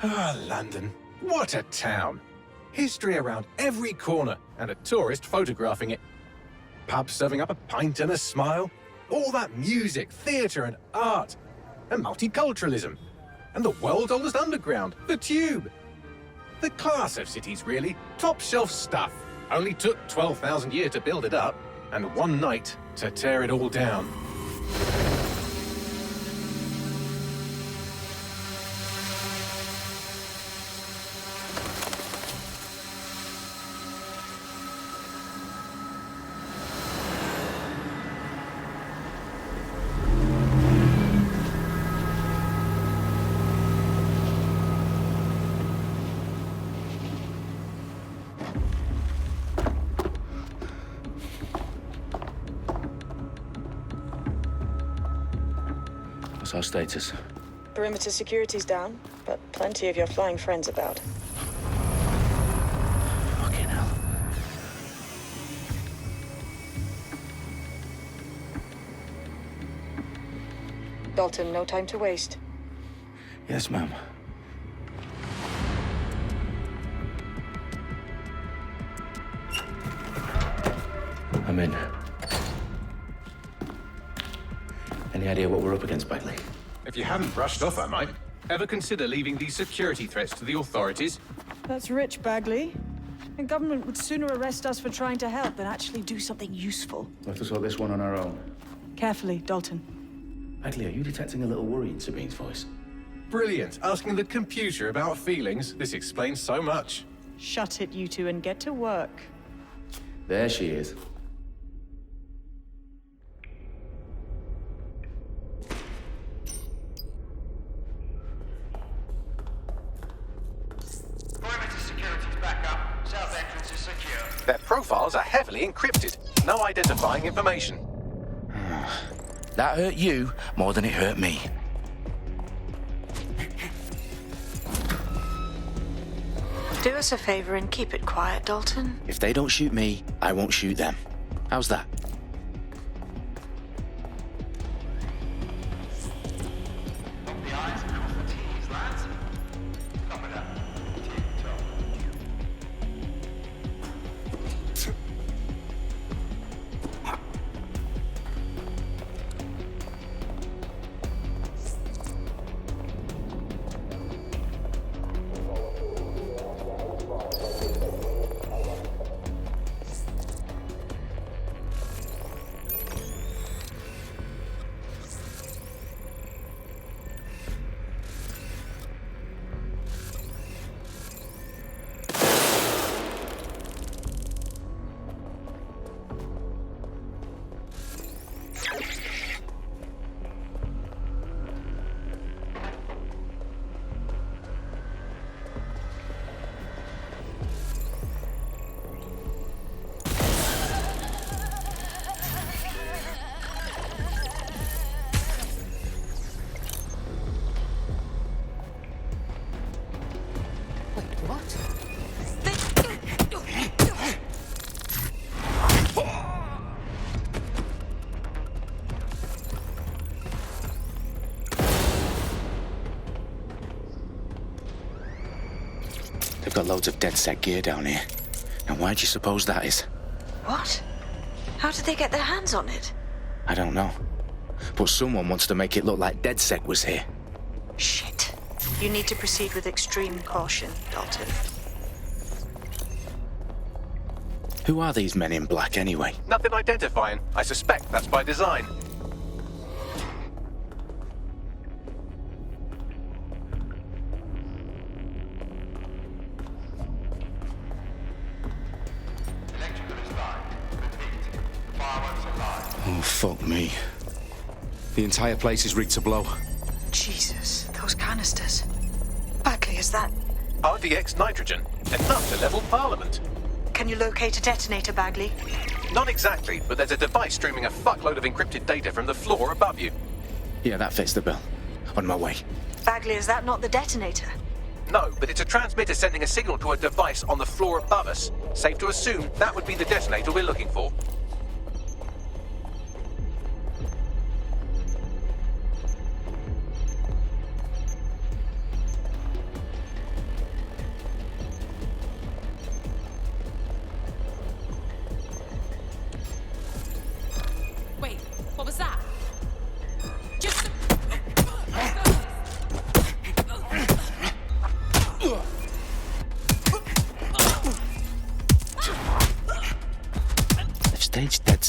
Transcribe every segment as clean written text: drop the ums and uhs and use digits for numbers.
Ah, London. What a town. History around every corner, and a tourist photographing it. Pubs serving up a pint and a smile. All that music, theatre and art. And multiculturalism. And the world's oldest underground, the Tube. The class of cities, really. Top shelf stuff. Only took 12,000 years to build it up, and one night to tear it all down. What's our status? Perimeter security's down, but plenty of your flying friends about. Fucking hell. Dalton, no time to waste. Yes, ma'am. I'm in. Any idea what we're up against, Bagley? If you hadn't brushed off, I might. Ever consider leaving these security threats to the authorities? That's rich, Bagley. The government would sooner arrest us for trying to help than actually do something useful. We'll have to sort this one on our own. Carefully, Dalton. Bagley, are you detecting a little worry in Sabine's voice? Brilliant. Asking the computer about feelings. This explains so much. Shut it, you two, and get to work. There she is. Perimeter security's back up. South entrance is secure. Their profiles are heavily encrypted. No identifying information. That hurt you more than it hurt me. Do us a favor and keep it quiet, Dalton. If they don't shoot me, I won't shoot them. How's that? Dot the I's and cross the T's, lads. Copy that. Tip-top. They've got loads of DedSec gear down here. And why do you suppose that is? What? How did they get their hands on it? I don't know. But someone wants to make it look like DedSec was here. Shit. You need to proceed with extreme caution, Dalton. Who are these men in black anyway? Nothing identifying. I suspect that's by design. Electrical is live. Repeat. Fireworks are live. Oh, fuck me. The entire place is rigged to blow. Jesus, those canisters. Bagley, is that... RDX nitrogen. Enough to level Parliament. Can you locate a detonator, Bagley? Not exactly, but there's a device streaming a fuckload of encrypted data from the floor above you. Yeah, that fits the bill. On my way. Bagley, is that not the detonator? No, but it's a transmitter sending a signal to a device on the floor above us. Safe to assume that would be the detonator we're looking for.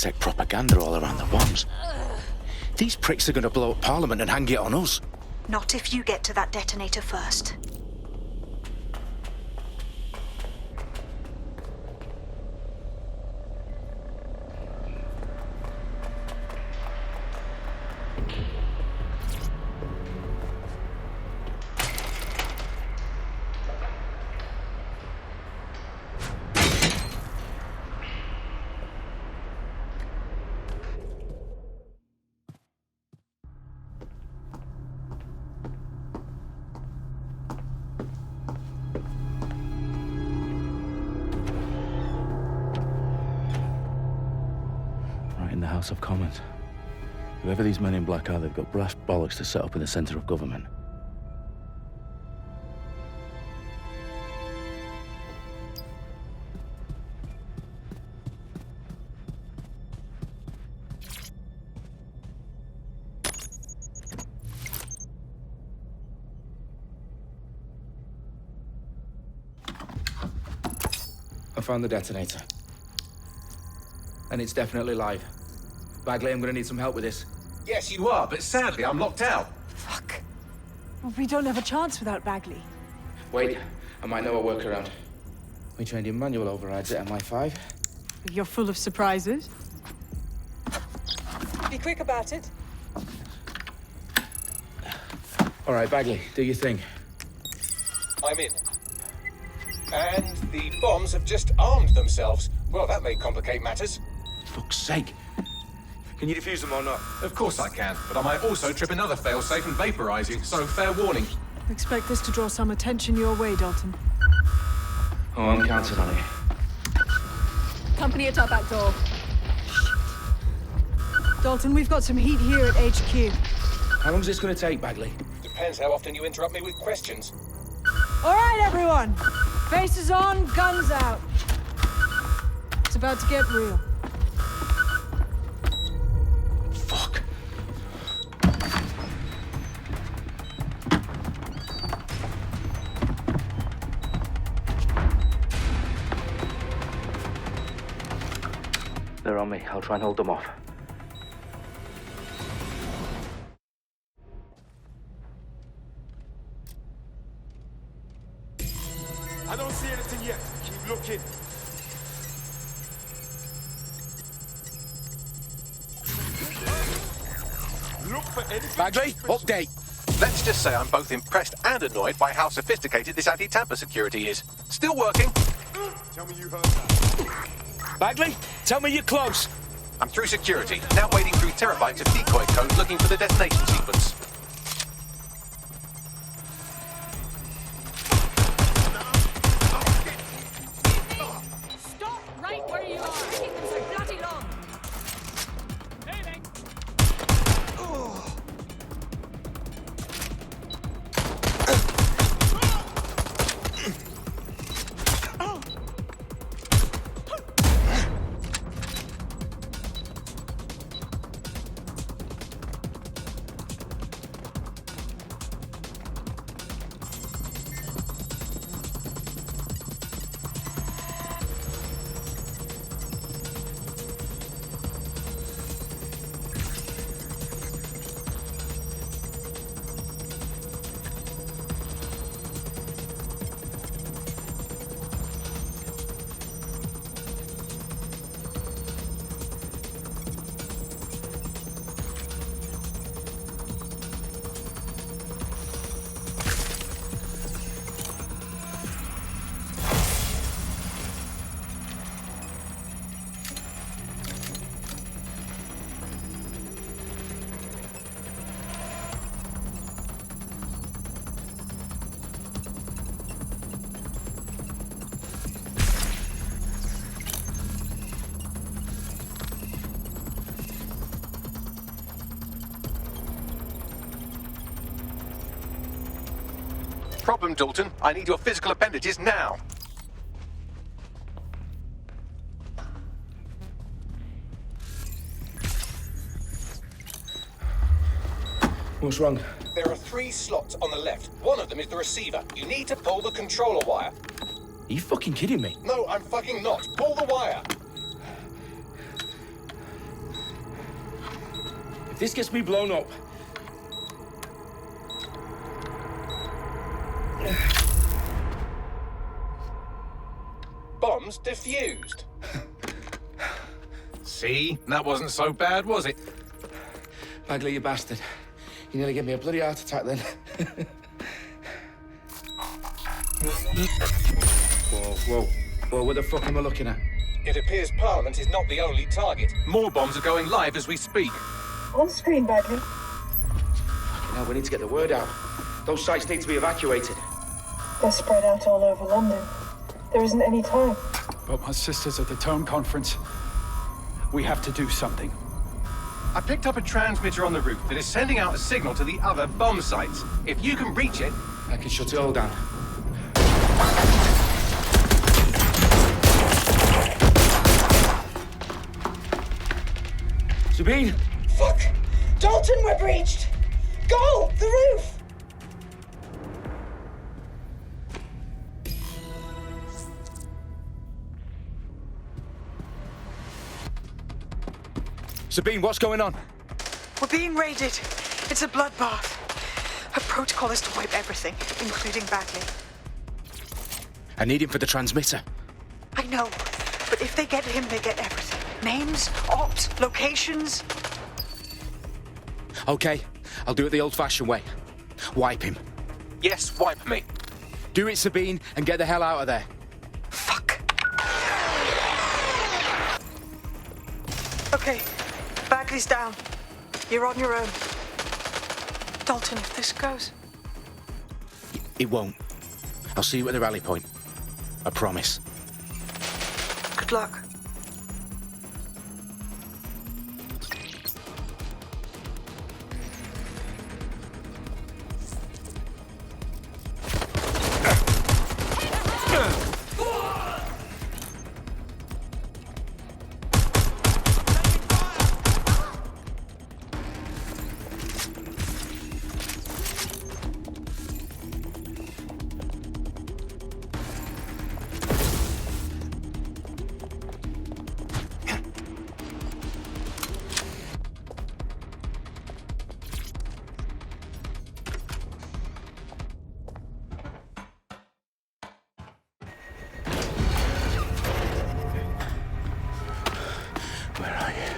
DedSec propaganda all around the bombs. These pricks are gonna blow up Parliament and hang it on us. Not if you get to that detonator first. In the House of Commons. Whoever these men in black are, they've got brass bollocks to set up in the centre of government. I found the detonator. And it's definitely live. Bagley, I'm gonna need some help with this. Yes, you are, but sadly, I'm locked out. Fuck. We don't have a chance without Bagley. Wait, I might know a workaround. We trained in manual overrides at MI5. You're full of surprises. Be quick about it. All right, Bagley, do your thing. I'm in. And the bombs have just armed themselves. Well, that may complicate matters. Fuck's sake. Can you defuse them or not? Of course I can, but I might also trip another failsafe and vaporize you, so fair warning. Expect this to draw some attention your way, Dalton. Oh, I'm counting on it. Company at our back door. Dalton, we've got some heat here at HQ. How long's this gonna take, Bagley? Depends how often you interrupt me with questions. All right, everyone. Faces on, guns out. It's about to get real. Fuck. They're on me. I'll try and hold them off. I don't see anything yet. Keep looking. Look for anything. Bagley, update. Let's just say I'm both impressed and annoyed by how sophisticated this anti-tamper security is. Still working. Tell me you heard that. Bagley, tell me you're close. I'm through security, now wading through terabytes of decoy code looking for the detonation sequence. Stop right where you are. Keep them so bloody long. Problem, Dalton. I need your physical appendages now. What's wrong? There are 3 slots on the left. One of them is the receiver. You need to pull the controller wire. Are you fucking kidding me? No, I'm fucking not. Pull the wire. this gets me blown up... Bombs defused. See? That wasn't so bad, was it? Bagley, you bastard. You nearly gave me a bloody heart attack then. Whoa, what the fuck am I looking at? It appears Parliament is not the only target. More bombs are going live as we speak. On screen, Bagley. Now we need to get the word out. Those sites need to be evacuated. They're spread out all over London. There isn't any time. But my sister's at the Tone Conference. We have to do something. I picked up a transmitter on the roof that is sending out a signal to the other bomb sites. If you can reach it... I can shut it all down. Sabine! Fuck! Dalton, we're breached! Go! The roof! Sabine, what's going on? We're being raided. It's a bloodbath. Her protocol is to wipe everything, including Bagley. I need him for the transmitter. I know, but if they get him, they get everything. Names, ops, locations. Okay, I'll do it the old-fashioned way. Wipe him. Yes, wipe me. Do it, Sabine, and get the hell out of there. Fuck. Okay, Bagley's down. You're on your own. Dalton, if this goes... It won't. I'll see you at the rally point. I promise. Good luck. Where are you?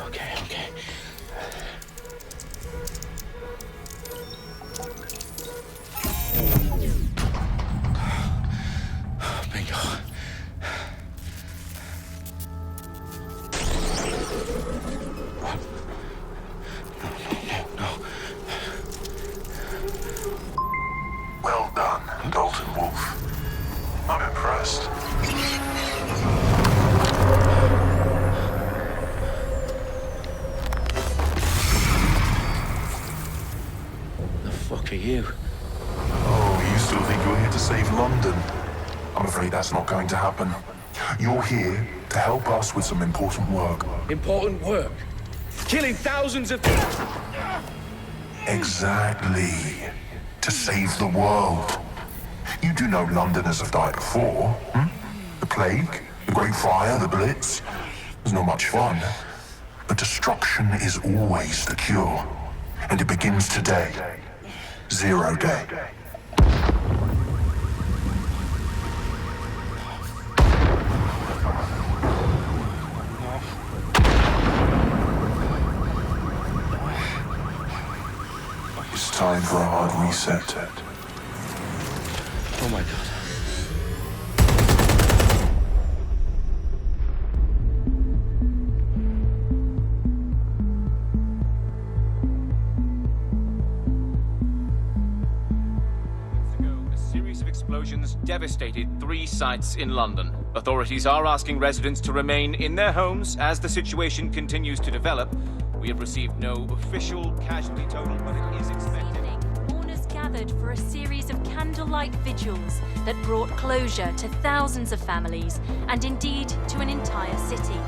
Okay. Bingo. No. Well done, Dalton Wolf. I'm impressed. The fuck are you? Oh, you still think you're here to save London? I'm afraid that's not going to happen. You're here to help us with some important work. Important work. Killing thousands of... Exactly. To save the world. You do know Londoners have died before, hmm? The Plague, the Great Fire, the Blitz. It's not much fun. But destruction is always the cure. And it begins today. Zero Day. It's time for a hard reset. Oh my god. A series of explosions devastated 3 sites in London. Authorities are asking residents to remain in their homes as the situation continues to develop. We have received no official casualty total, but it is expected. Mourners gathered for a series of candlelight vigils that brought closure to thousands of families and indeed to an entire city.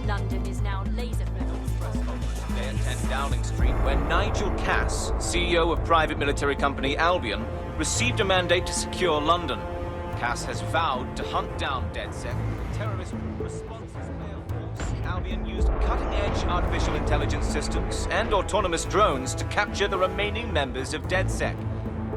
London is now laser-focused. Today at 10 Downing Street, where Nigel Cass, CEO of private military company Albion, received a mandate to secure London. Cass has vowed to hunt down DedSec. Terrorist responses may of course. Albion used cutting-edge artificial intelligence systems and autonomous drones to capture the remaining members of DedSec.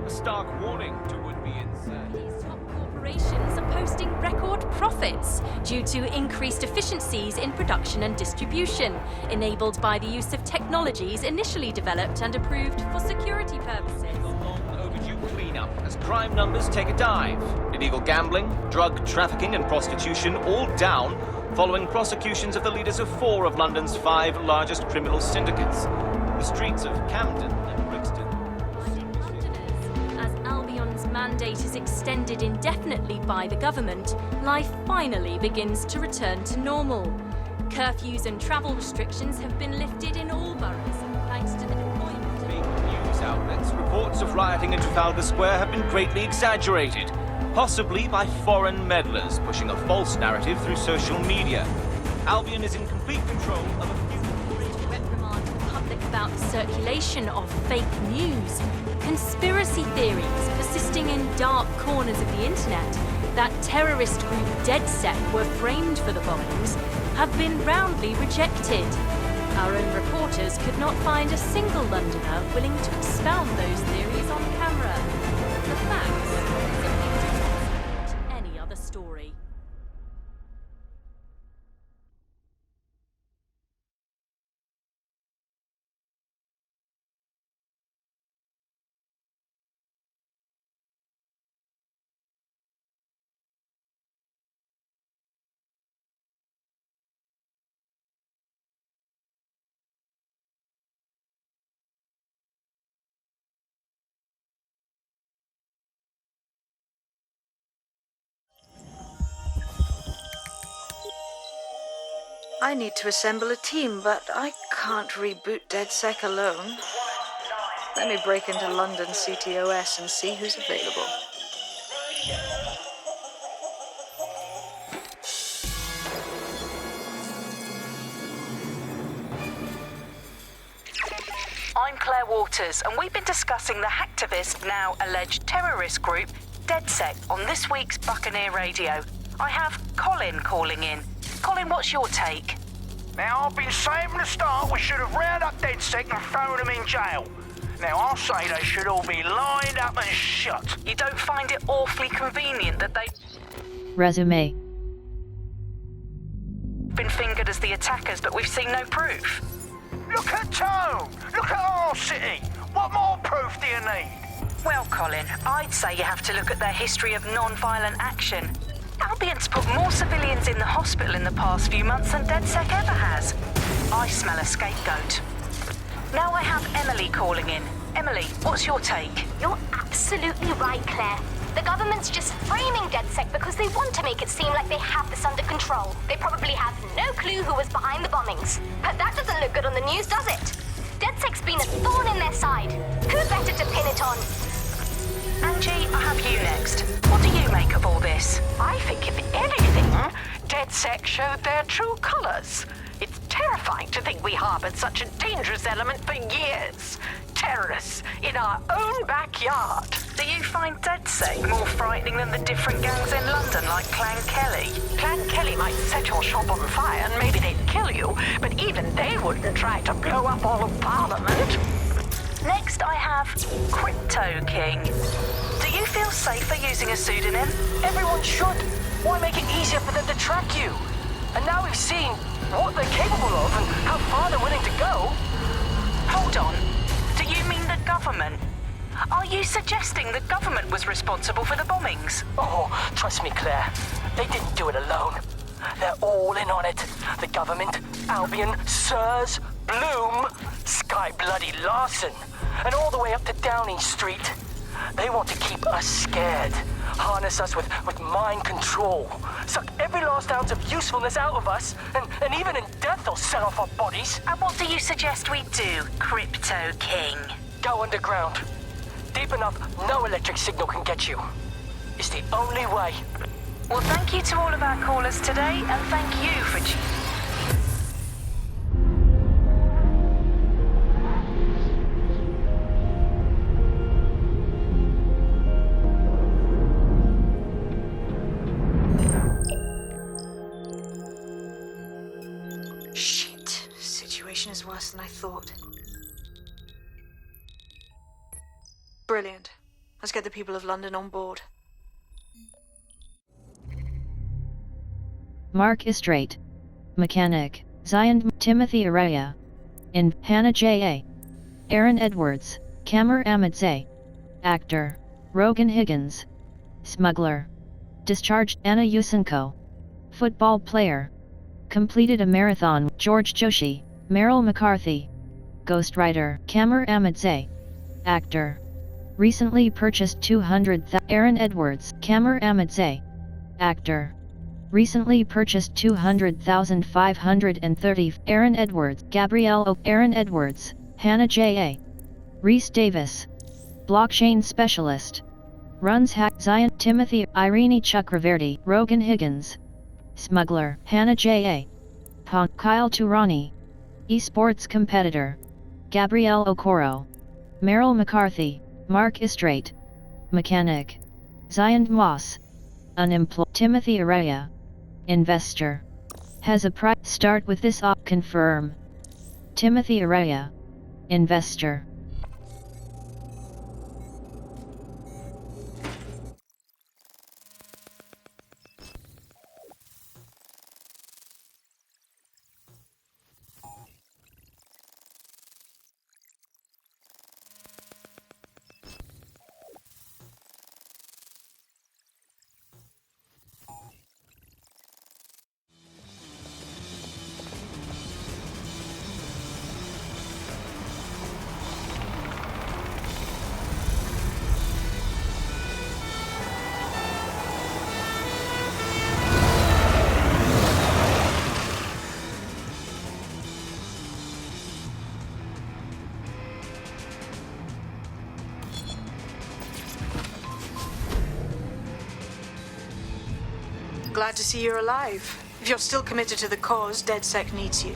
A stark warning to would-be insurgents. These top corporations are posting record profits due to increased efficiencies in production and distribution, enabled by the use of technologies initially developed and approved for security purposes. Cleanup as crime numbers take a dive. Illegal gambling, drug trafficking and prostitution all down following prosecutions of the leaders of 4 of London's 5 largest criminal syndicates. The streets of Camden and Brixton. As Albion's mandate is extended indefinitely by the government, life finally begins to return to normal. Curfews and travel restrictions have been lifted in all boroughs, thanks to the deployment of news outlets. Reports of rioting in Trafalgar Square have been greatly exaggerated, possibly by foreign meddlers pushing a false narrative through social media. Albion is in complete control of a few reprimand the public about the circulation of fake news. Conspiracy theories persisting in dark corners of the internet that terrorist group DedSec were framed for the bombings have been roundly rejected. Our own reporters could not find a single Londoner willing to expound those theories on camera. The facts simply don't support any other story. I need to assemble a team, but I can't reboot DedSec alone. Let me break into London CTOS and see who's available. I'm Claire Waters, and we've been discussing the hacktivist, now alleged terrorist group, DedSec, on this week's Buccaneer Radio. I have Colin calling in. Colin, what's your take? Now, I've been saying from the start we should have rounded up DedSec and thrown them in jail. Now, I'll say they should all be lined up and shot. You don't find it awfully convenient that they've Resume. been fingered as the attackers, but we've seen no proof? Look at Tone! Look at our city! What more proof do you need? Well, Colin, I'd say you have to look at their history of non-violent action. Albion's put more civilians in the hospital in the past few months than DedSec ever has. I smell a scapegoat. Now I have Emily calling in. Emily, what's your take? You're absolutely right, Claire. The government's just framing DedSec because they want to make it seem like they have this under control. They probably have no clue who was behind the bombings. But that doesn't look good on the news, does it? DedSec's been a thorn in their side. Who better to pin it on? Angie, I have you next. What do you make of all this? I think, if anything, DedSec showed their true colors. It's terrifying to think we harbored such a dangerous element for years. Terrorists in our own backyard. Do you find DedSec more frightening than the different gangs in London, like Clan Kelly? Clan Kelly might set your shop on fire and maybe they'd kill you, but even they wouldn't try to blow up all of Parliament. Next, I have Crypto King. Do you feel safer using a pseudonym? Everyone should. Why make it easier for them to track you? And now we've seen what they're capable of and how far they're willing to go. Hold on. Do you mean the government? Are you suggesting the government was responsible for the bombings? Oh, trust me, Claire. They didn't do it alone. They're all in on it. The government, Albion, Sirs, Bloom, Sky Bloody Larson, and all the way up to Downing Street. They want to keep us scared, harness us with mind control, suck every last ounce of usefulness out of us, and even in death they'll set off our bodies. And what do you suggest we do, Crypto King? Go underground. Deep enough, no electric signal can get you. It's the only way. Well, thank you to all of our callers today, and thank you for... worse than I thought. Brilliant. Let's get the people of London on board. Mark Istrate. Mechanic. Zion Timothy Araya. In Hannah J.A. Aaron Edwards. Kamar Ahmadzai. Actor. Rogan Higgins. Smuggler. Discharged Anna Yusenko. Football player. Completed a marathon. George Joshi. Meryl McCarthy. Ghostwriter. Kamar Ahmadzai. Actor. Recently purchased 200,000. Aaron Edwards. Kamar Ahmadzai. Actor. Recently purchased 200,530. Aaron Edwards. Gabrielle O. Aaron Edwards. Hannah J.A. Reese Davis. Blockchain specialist. Runs Hack. Zion Timothy. Irene Chakraverty. Rogan Higgins. Smuggler. Hannah J.A. Pon. Kyle Turani. Esports competitor. Gabrielle Okoro. Meryl McCarthy. Mark Istrate. Mechanic. Zion Moss. Unemployed. Timothy Araya. Investor. Has a price. Start with this op. Confirm. Timothy Araya. Investor. Glad to see you're alive. If you're still committed to the cause, DedSec needs you.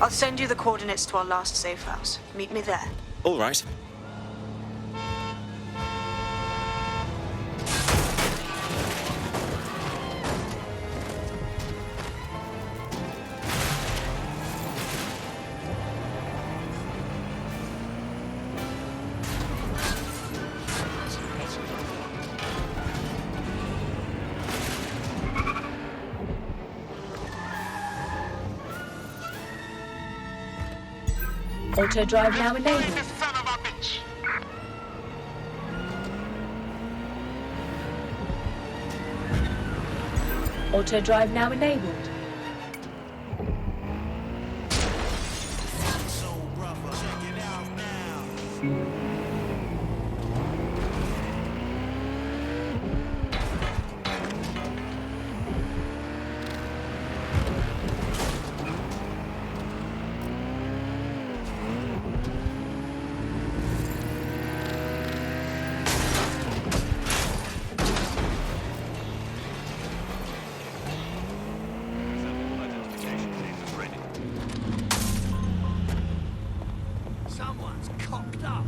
I'll send you the coordinates to our last safe house. Meet me there. All right. Auto drive now enabled. Auto drive now enabled. Someone's cocked up.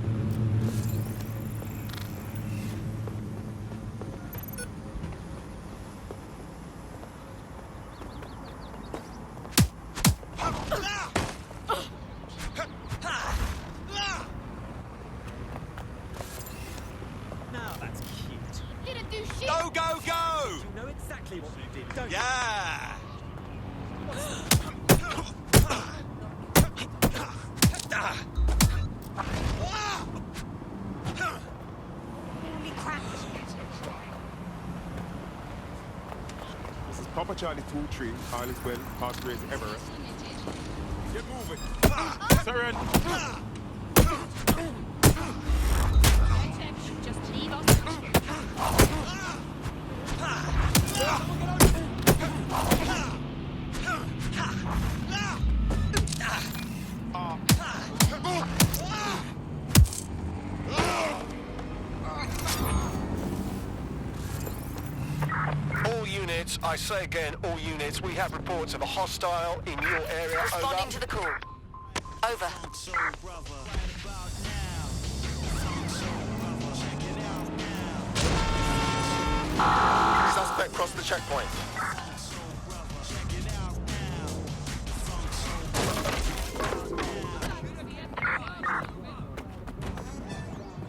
Now that's cute. Didn't do shit. Go, go, go! You know exactly what you did, don't Yeah! Holy crap. This is Papa Charlie 2-3, all is well, Passphrase Everest. Get moving. Siren! Just leave us. All units, I say again, all units, we have reports of a hostile in your area. Responding to the call. Over. Suspect crossed the checkpoint.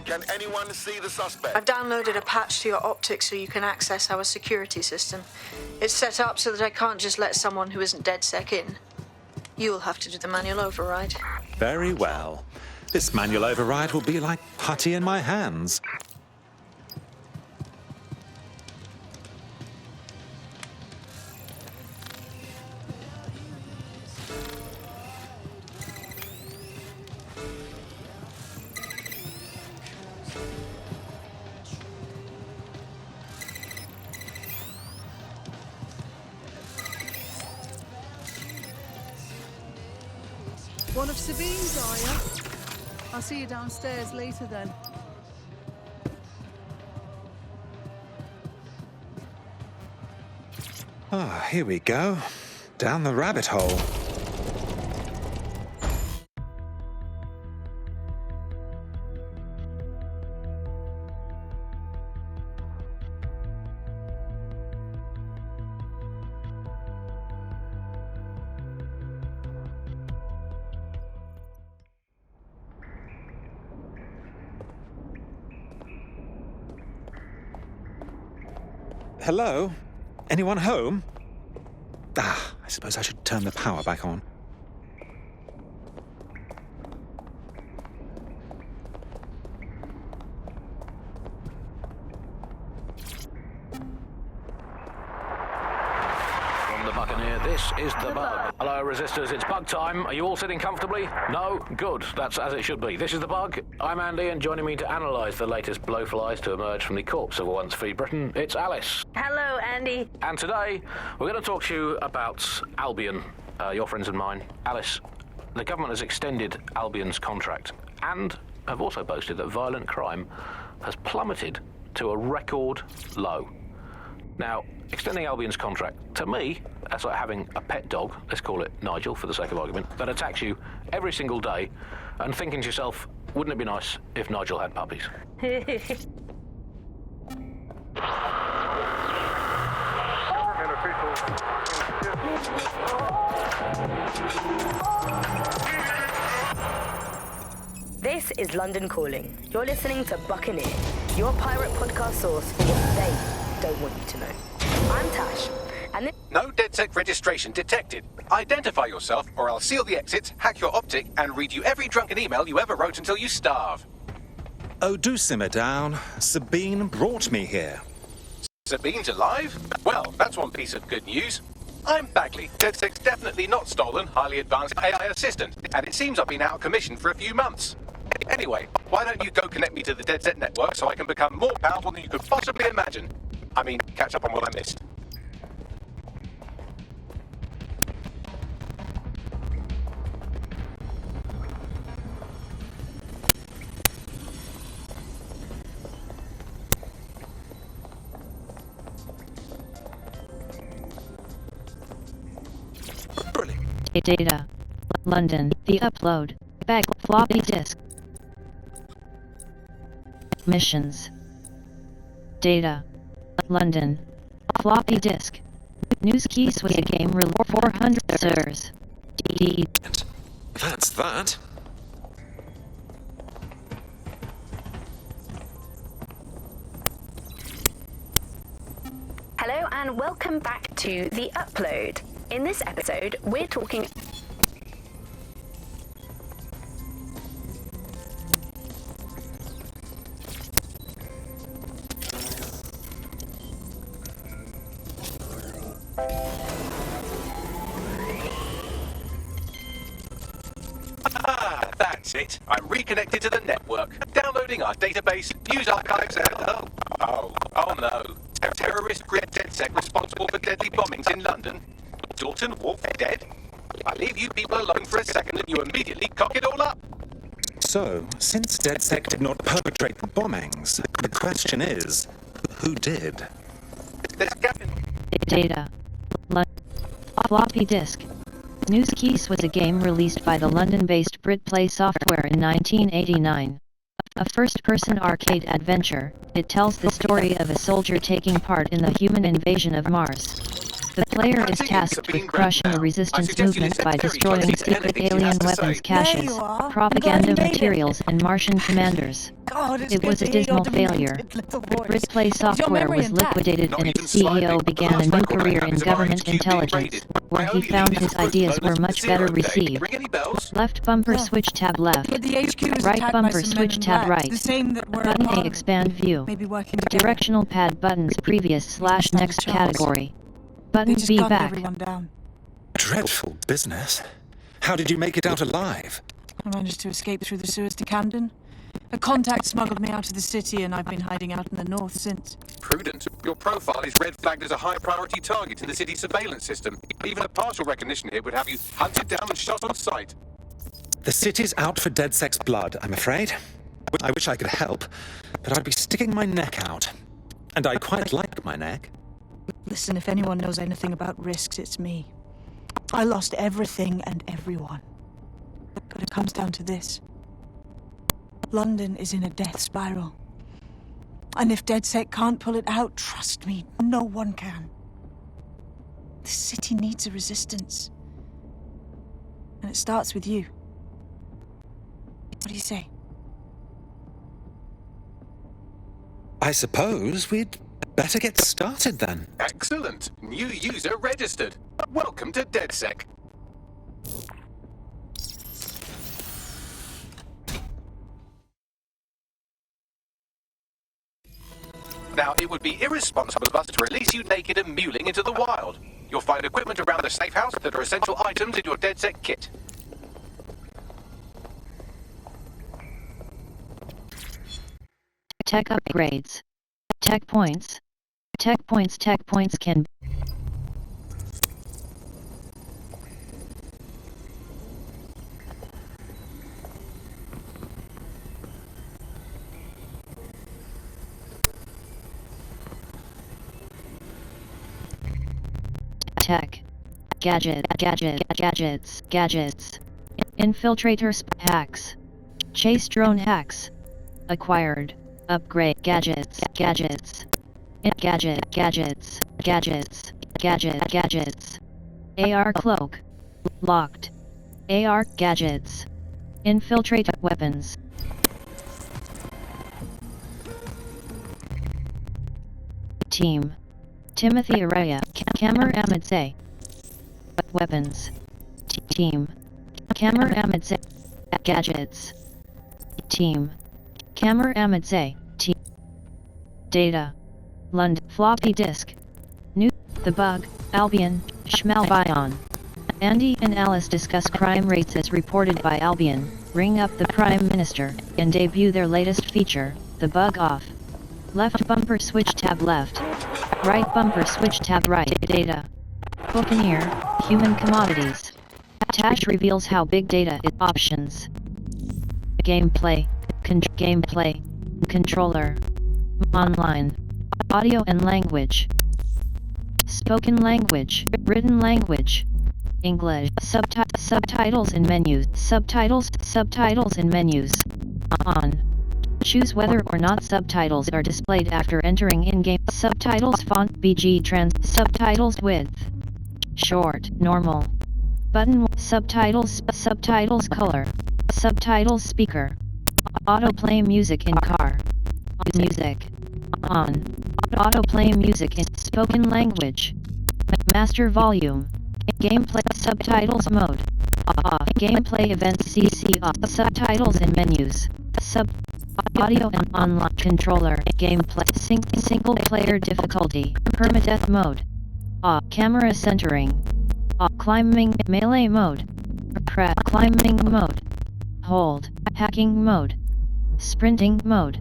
Can anyone see the suspect? I've downloaded a patch to your optics so you can access our security system. It's set up so that I can't just let someone who isn't DedSec in. You'll have to do the manual override. Very well. This manual override will be like putty in my hands. One of Sabine's, are you? I'll see you downstairs later then. Ah, here we go. Down the rabbit hole. Hello? Anyone home? Ah, I suppose I should turn the power back on. From the Buccaneer, this is the Bug. Hello, Resistors, it's Bug time. Are you all sitting comfortably? No? Good, that's as it should be. This is the Bug. I'm Andy, and joining me to analyse the latest blowflies to emerge from the corpse of a once free Britain, it's Alice. Hello, Andy. And today, we're going to talk to you about Albion, your friends and mine. Alice, the government has extended Albion's contract and have also boasted that violent crime has plummeted to a record low. Now, extending Albion's contract, to me, that's like having a pet dog, let's call it Nigel for the sake of argument, that attacks you every single day and thinking to yourself, wouldn't it be nice if Nigel had puppies? This is London Calling. You're listening to Buccaneer, your pirate podcast source for what they don't want you to know. I'm Tash, and this... No DedSec registration detected. Identify yourself, or I'll seal the exits, hack your optic, and read you every drunken email you ever wrote until you starve. Oh, do simmer down. Sabine brought me here. Sabine's alive? Well, that's one piece of good news. I'm Bagley, DedSec's definitely not stolen, highly advanced AI assistant, and it seems I've been out of commission for a few months. Anyway, why don't you go connect me to the DedSec network so I can become more powerful than you could possibly imagine? I mean, catch up on what I missed. Data. London. The upload. Back floppy disk. Missions. Data. London. Floppy disk. News keys with a game rule 400 sirs. That's that. Hello and welcome back to The Upload. In this episode, we're talking... Ah, that's it. I'm reconnected to the network. Downloading our database, news archives, and... Oh no. Terrorist grid DedSec responsible for deadly bombings in London. Dalton Wolf dead? I leave you people alone for a second and you immediately cock it all up. So, since DedSec did not perpetrate the bombings, the question is, who did? Data. Floppy disk. News Keys was a game released by the London-based BritPlay Software in 1989. A first-person arcade adventure, it tells the story of a soldier taking part in the human invasion of Mars. The player is tasked with crushing a resistance movement by destroying secret alien weapons caches, propaganda materials, and Martian commanders. It was a dismal failure. Replay Software was liquidated and its CEO began a new career in government intelligence, where he found his ideas were much better received. Left bumper switch tab left. Right bumper switch tab right. Button A expand view. Directional pad buttons previous / next category. Button B back. Dreadful business. How did you make it out alive? I managed to escape through the sewers to Camden. A contact smuggled me out of the city, and I've been hiding out in the north since. Prudent. Your profile is red flagged as a high priority target in the city's surveillance system. Even a partial recognition here would have you hunted down and shot on sight. The city's out for DedSec's blood, I'm afraid. I wish I could help, but I'd be sticking my neck out. And I quite like my neck. Listen, if anyone knows anything about risks, it's me. I lost everything and everyone. But it comes down to this. London is in a death spiral. And if DedSec can't pull it out, trust me, no one can. The city needs a resistance. And it starts with you. What do you say? I suppose we'd better get started then. Excellent. New user registered. Welcome to DedSec. Now, it would be irresponsible of us to release you naked and mewling into the wild. You'll find equipment around the safe house that are essential items in your DedSec kit. Tech upgrades. Tech points. Tech points can... Tech. Gadgets. Infiltrator hacks. Chase drone hacks. Acquired. Upgrade gadgets. AR cloak. Locked. AR gadgets. Infiltrate weapons. Team. Timothy Araya. Kamar Amadze. Weapons. Team. Kamar Amadze. Gadgets. Team. Kamar Amadze. Team. Data. Lund. Floppy disk. New. The Bug. Albion. Schmalbion. Andy and Alice discuss crime rates as reported by Albion, ring up the Prime Minister, and debut their latest feature, The Bug Off. Left bumper switch tab left. Right bumper switch tab right. Data. Buccaneer. Human commodities. Tash reveals how big data is. Options. Gameplay. Gameplay. Controller. Online. Audio and language. Spoken language. Written language. English. Subtitles and menus. Subtitles and menus. On. Choose whether or not subtitles are displayed after entering in-game. Subtitles font BG trans. Subtitles width. Short. Normal. Button. Subtitles color. Subtitles speaker. Autoplay music in car. Music. On. Autoplay music in spoken language. Master volume. Gameplay subtitles mode. Off. Gameplay events CC off. Subtitles and menus. Audio and online controller. Gameplay single player difficulty. Permadeath mode. Off. Camera centering. Off. Climbing melee mode. Press climbing mode. Hold. Hacking mode. Sprinting mode.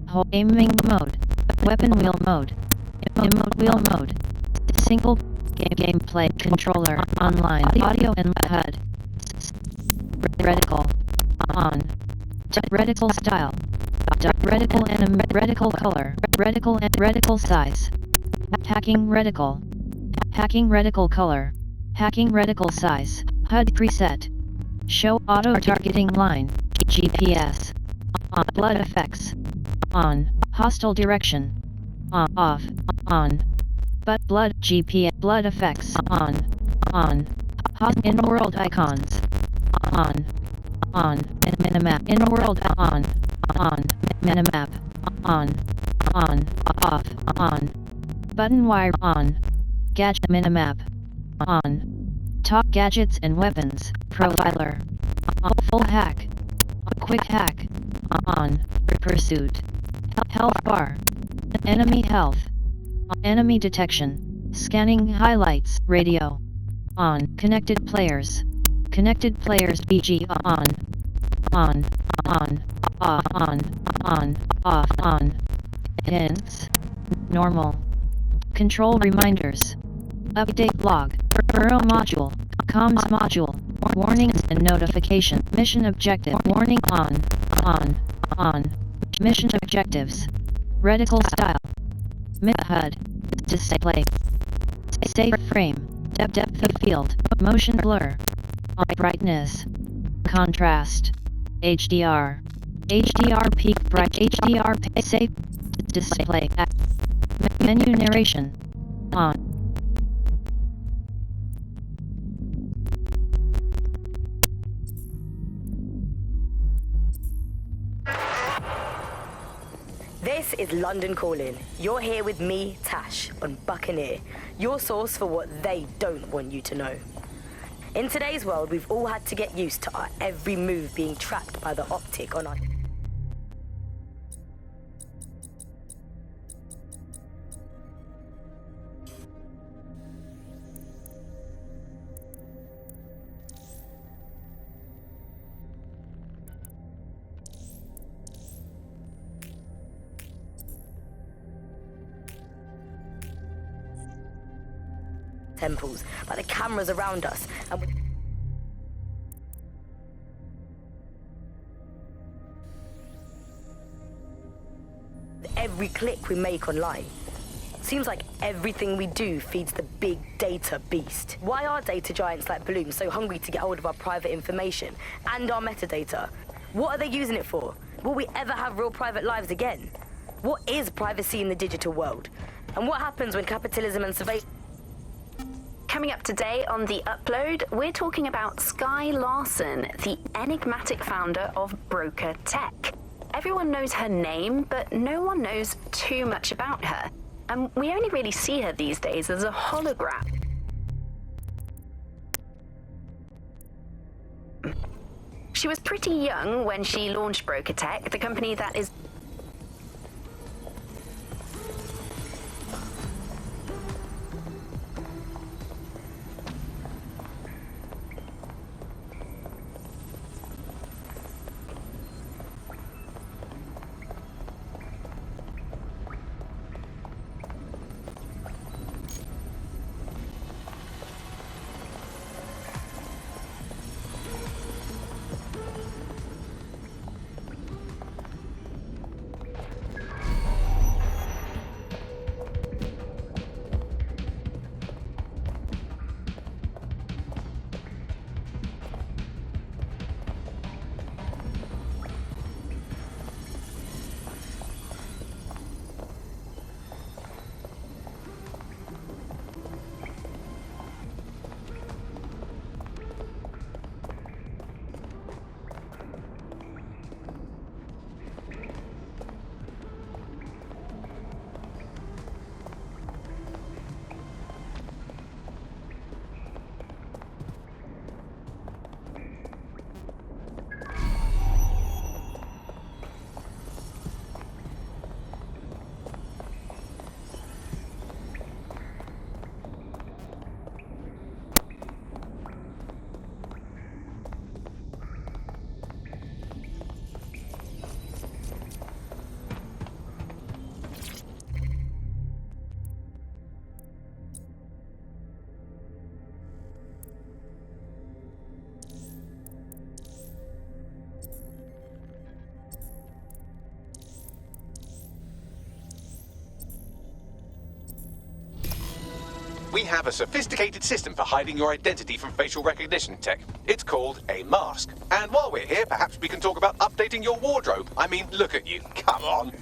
Hold. Aiming mode. Weapon wheel mode. Emote wheel mode. Single gameplay controller online audio and HUD. Reticle on. Reticle style. Reticle and reticle color. Reticle size. Hacking reticle. Hacking reticle color. Hacking reticle size. HUD preset. Show auto targeting line. GPS. On. Blood effects. On. Hostile direction. On. Off. On. But blood GPS blood effects on. In world icons on minimap in world on minimap on off on button wire on gadget minimap on top gadgets and weapons profiler full hack quick hack on pursuit health bar enemy health enemy detection scanning highlights radio on connected players BG on off on hints normal control reminders update log Burrow module comms module warnings and notification mission objective warning on mission objectives reticle style HUD display save frame depth of field motion blur brightness contrast HDR peak bright HDR save display menu narration on This is London Calling. You're here with me, Tash, on Buccaneer, your source for what they don't want you to know. In today's world, we've all had to get used to our every move being tracked by the optic on our... temples, by the cameras around us, and with every click we make online. Seems like everything we do feeds the big data beast. Why are data giants like Bloom so hungry to get hold of our private information and our metadata? What are they using it for? Will we ever have real private lives again? What is privacy in the digital world? And what happens when capitalism and surveillance... Coming up today on The Upload, we're talking about Skye Larson, the enigmatic founder of Broker Tech. Everyone knows her name, but no one knows too much about her. And we only really see her these days as a hologram. She was pretty young when she launched Broker Tech, the company that is... We have a sophisticated system for hiding your identity from facial recognition tech. It's called a mask. And while we're here, perhaps we can talk about updating your wardrobe. I mean, look at you. Come on.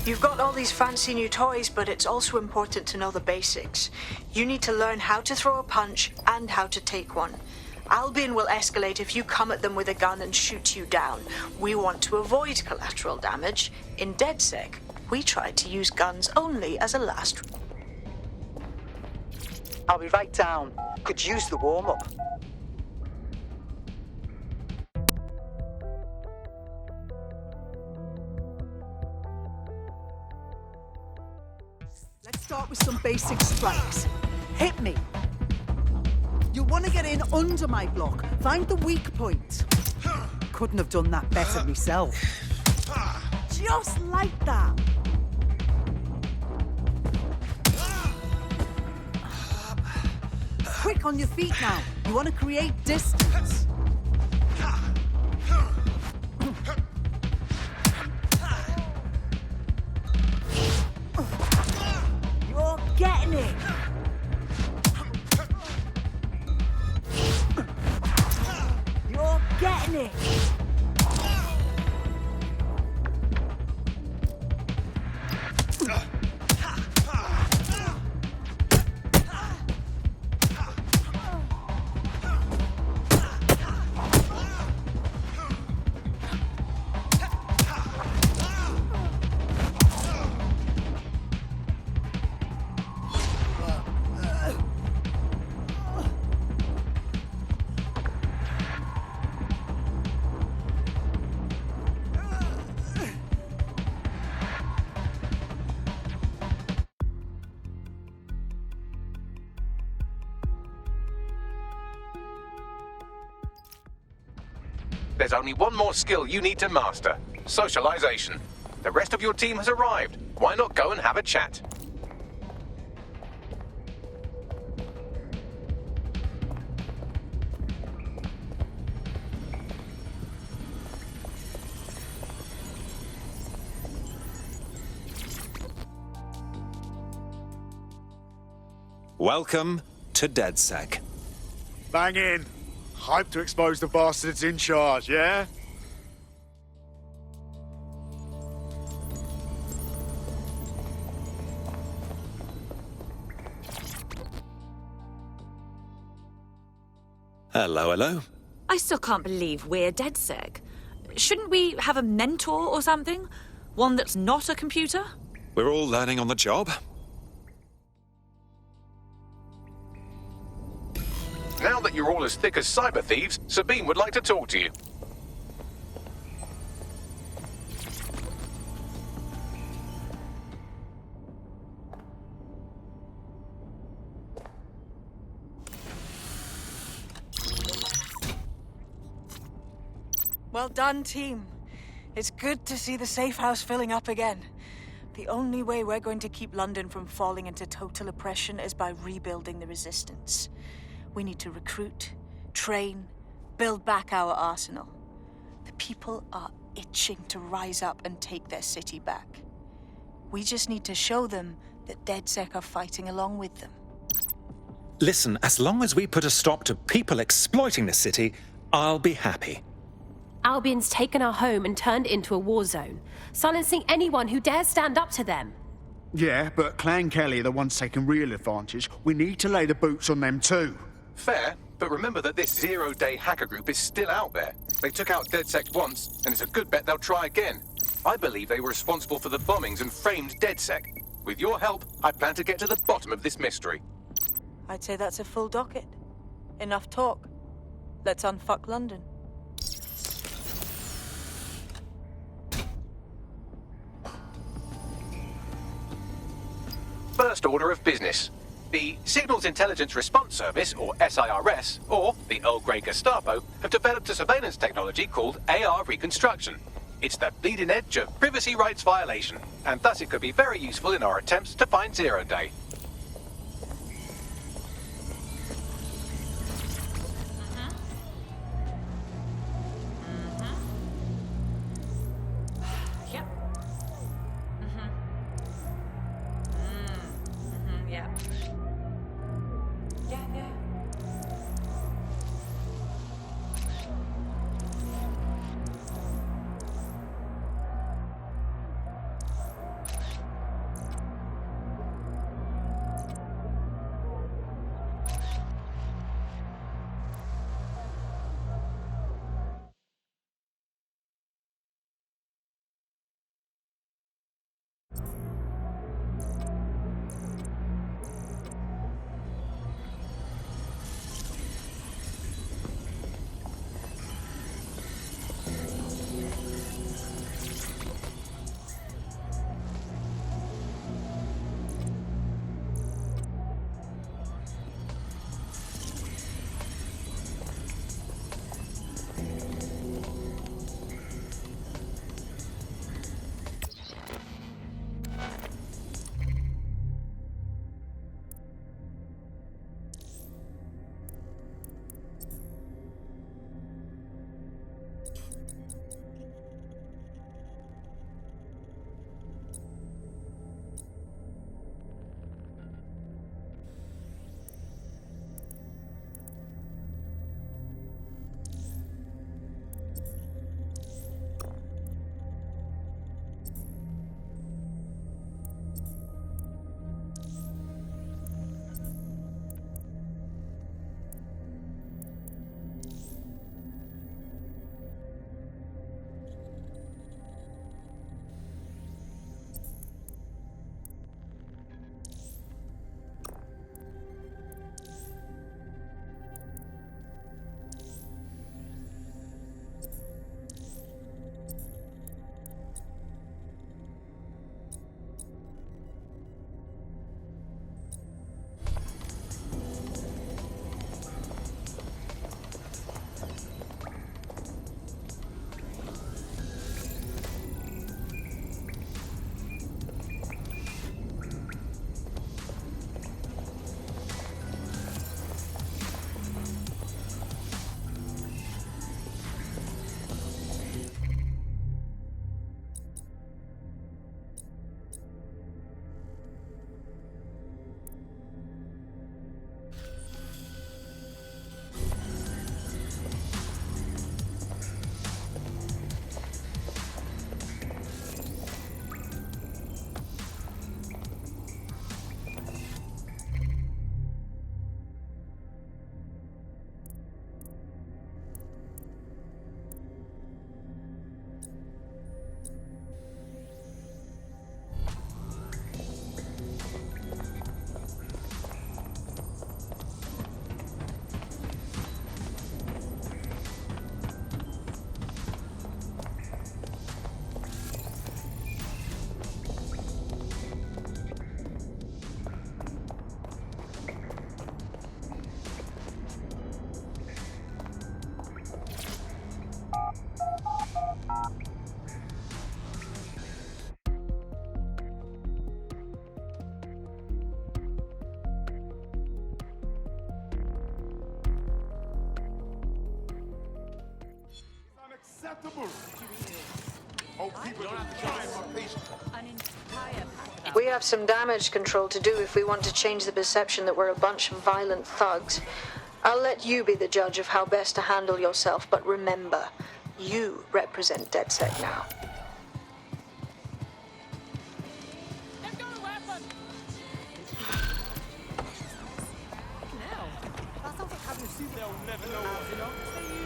You've got all these fancy new toys, but it's also important to know the basics. You need to learn how to throw a punch and how to take one. Albion will escalate if you come at them with a gun and shoot you down. We want to avoid collateral damage. In DedSec, we tried to use guns only as a last. I'll be right down. Could use the warm-up. Let's start with some basic strikes. Hit me. You'll want to get in under my block. Find the weak point. Couldn't have done that better myself. Just like that. Quick on your feet now. You want to create distance. You're getting it. You're getting it. There's only one more skill you need to master: socialization. The rest of your team has arrived. Why not go and have a chat? Welcome to DedSec. Bang in. Hype to expose the bastards in charge, yeah? Hello, hello. I still can't believe we're DedSec. Shouldn't we have a mentor or something? One that's not a computer? We're all learning on the job. Now that you're all as thick as cyber thieves, Sabine would like to talk to you. Well done, team. It's good to see the safe house filling up again. The only way we're going to keep London from falling into total oppression is by rebuilding the resistance. We need to recruit, train, build back our arsenal. The people are itching to rise up and take their city back. We just need to show them that DedSec are fighting along with them. Listen, as long as we put a stop to people exploiting the city, I'll be happy. Albion's taken our home and turned it into a war zone, silencing anyone who dares stand up to them. Yeah, but Clan Kelly are the ones taking real advantage. We need to lay the boots on them too. Fair, but remember that this zero-day hacker group is still out there. They took out DedSec once, and it's a good bet they'll try again. I believe they were responsible for the bombings and framed DedSec. With your help, I plan to get to the bottom of this mystery. I'd say that's a full docket. Enough talk. Let's unfuck London. First order of business. The Signals Intelligence Response Service, or SIRS, or the Earl Grey Gestapo, have developed a surveillance technology called AR Reconstruction. It's the bleeding edge of privacy rights violation, and thus it could be very useful in our attempts to find Zero Day. Yep. Yeah. Yeah. have to move. Oh, people don't have to try my patience. We have some damage control to do if we want to change the perception that we're a bunch of violent thugs. I'll let you be the judge of how best to handle yourself, but remember, you represent DedSec now.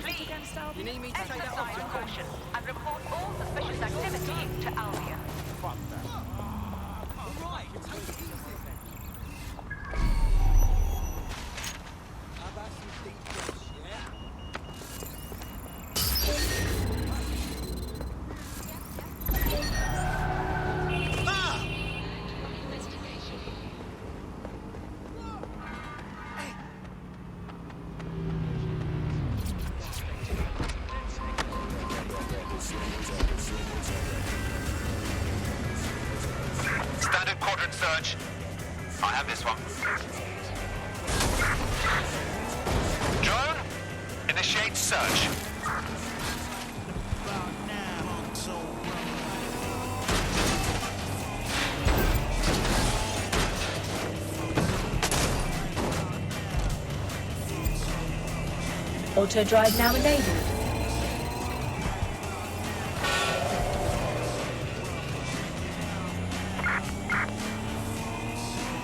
Please, you need me to exercise caution and report all suspicious activity to Albion. Right, take it easy then. How about some deep breaths, yeah? Standard quadrant search. I have this one. Drone, initiate search. Auto drive now enabled.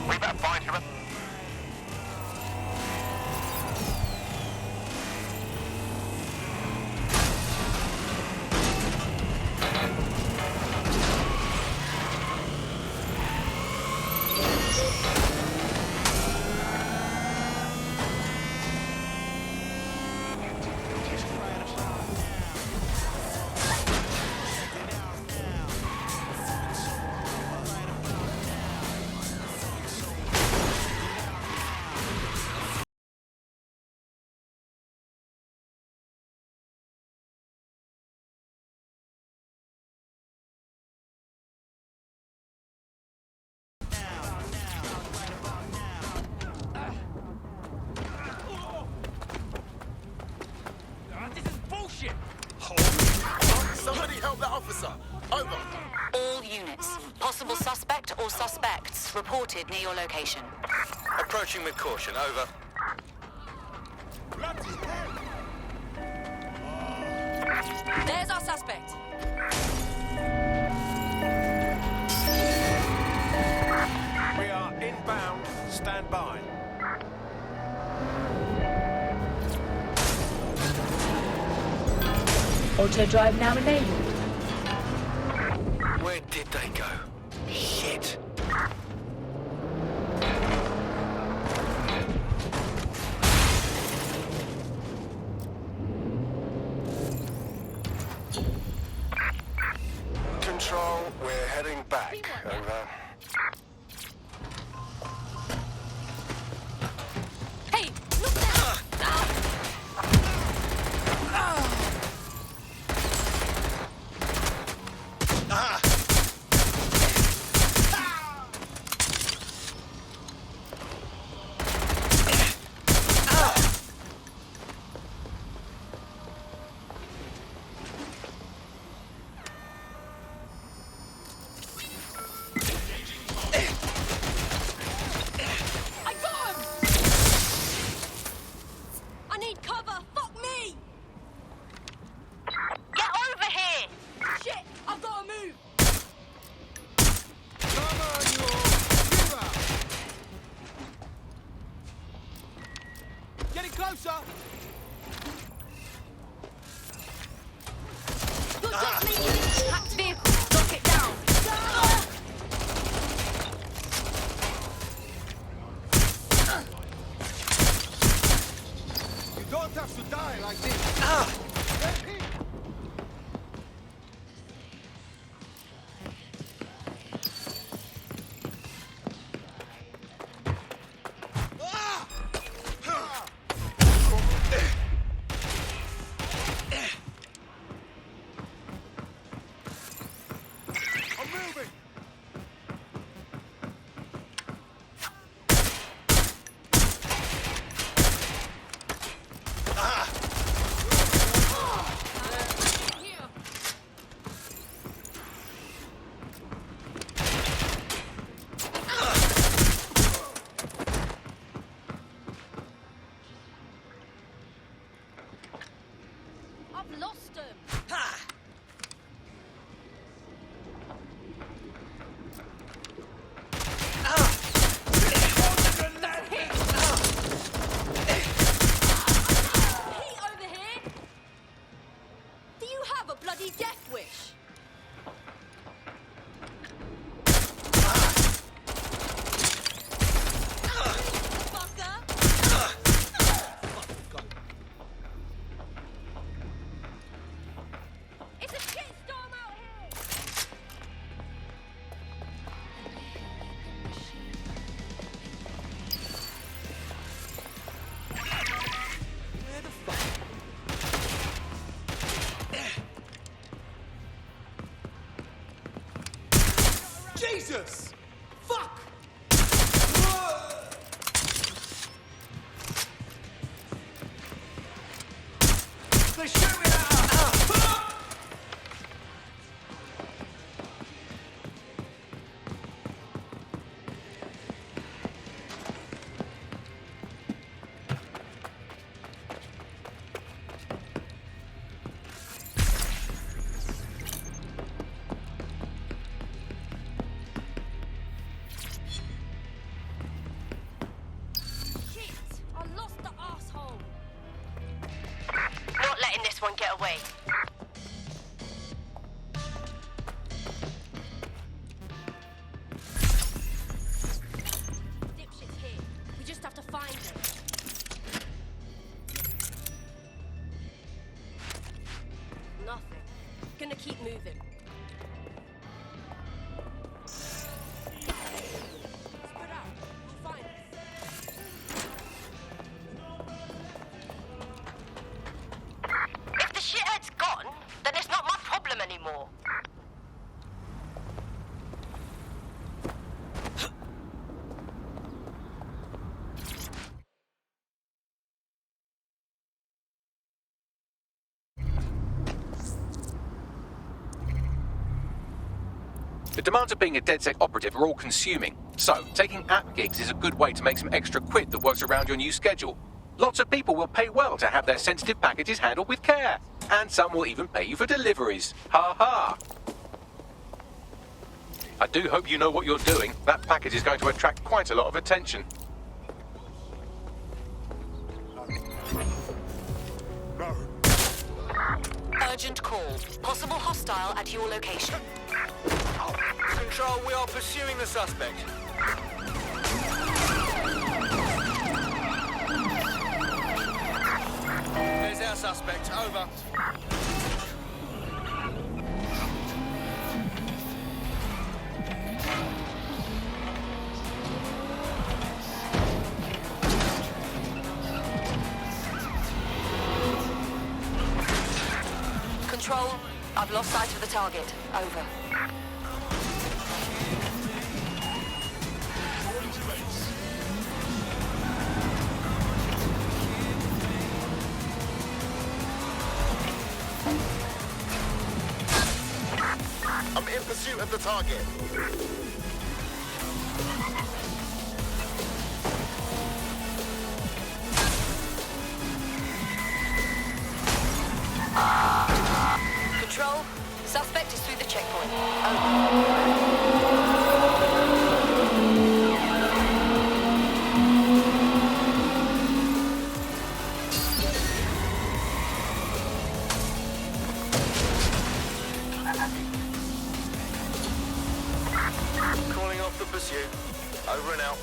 We better find him. This is bullshit! Somebody help that officer! Over! All units. Possible suspect or suspects reported near your location. Approaching with caution, over. There's our suspect. We are inbound. Stand by. Auto drive now enabled. Where did they go? Shit! Control, we're heading back. Over. Hey, look there! I got him! I need cover! Fuck me! Get over here! Shit! I've got to move! Come on, you all! Give up! Getting closer! You're just making it. Packed vehicle. Lock it down. You don't have to die like this. Let him. I'm moving. I've lost them. Over here? Do you have a bloody death wish? It's a shitstorm out here. Jesus! Fuck! They're shooting at us! Shit! I lost the asshole. Not letting this one get away. Dipshit's here. We just have to find him. Nothing. Gonna keep moving. Spread out. We'll find us. If the shithead's gone, then it's not my problem anymore. The demands of being a DedSec operative are all-consuming, so taking app gigs is a good way to make some extra quid that works around your new schedule. Lots of people will pay well to have their sensitive packages handled with care, and some will even pay you for deliveries. Ha ha! I do hope you know what you're doing. That package is going to attract quite a lot of attention. Urgent call. Possible hostile at your location. Control, we are pursuing the suspect. There's our suspect. Over. Control, I've lost sight of the target. Over. I'm in pursuit of the target. Control, suspect is through the checkpoint. Over. Calling off the pursuit. Over and out.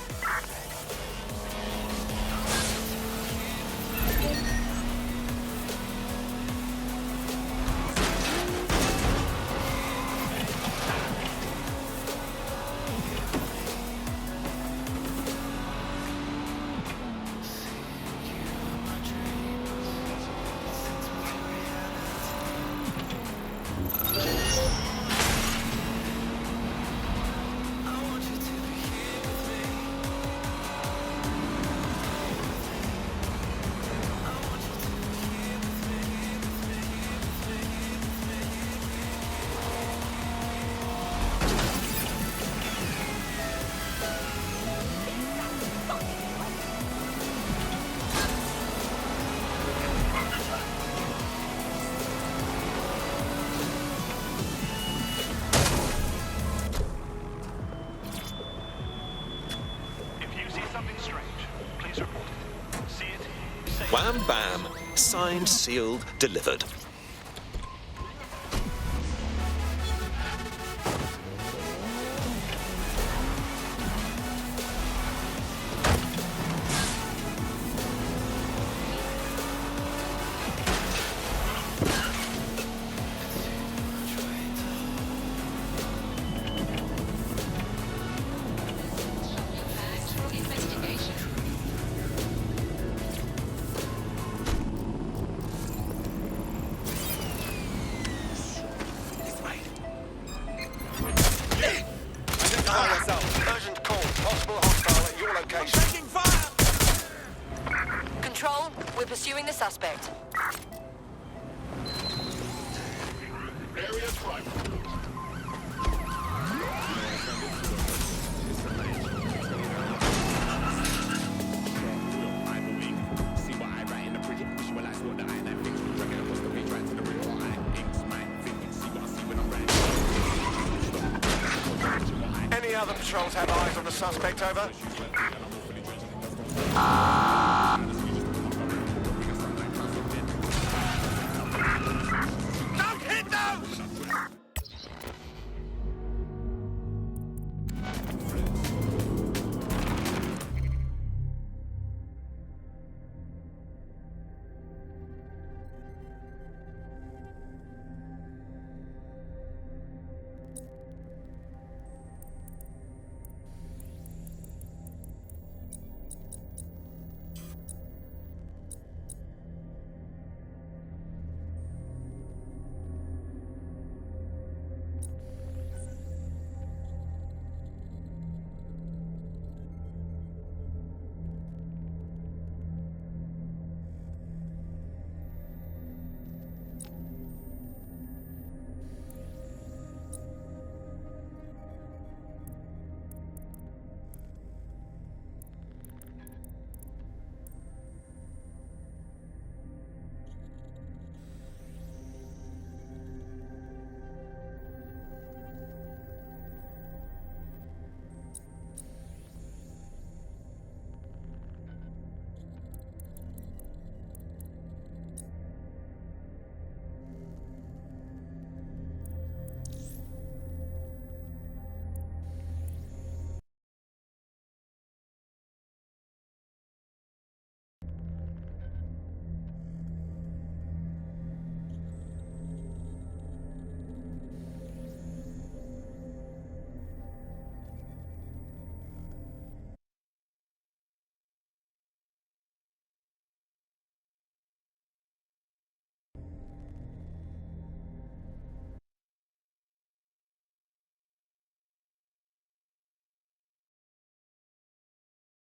Wham bam. Signed, sealed, delivered. Urgent call. Possible hostile at your location. Taking fire! Control, we're pursuing the suspect. Area crime. Any other patrols have eyes on the suspect, over?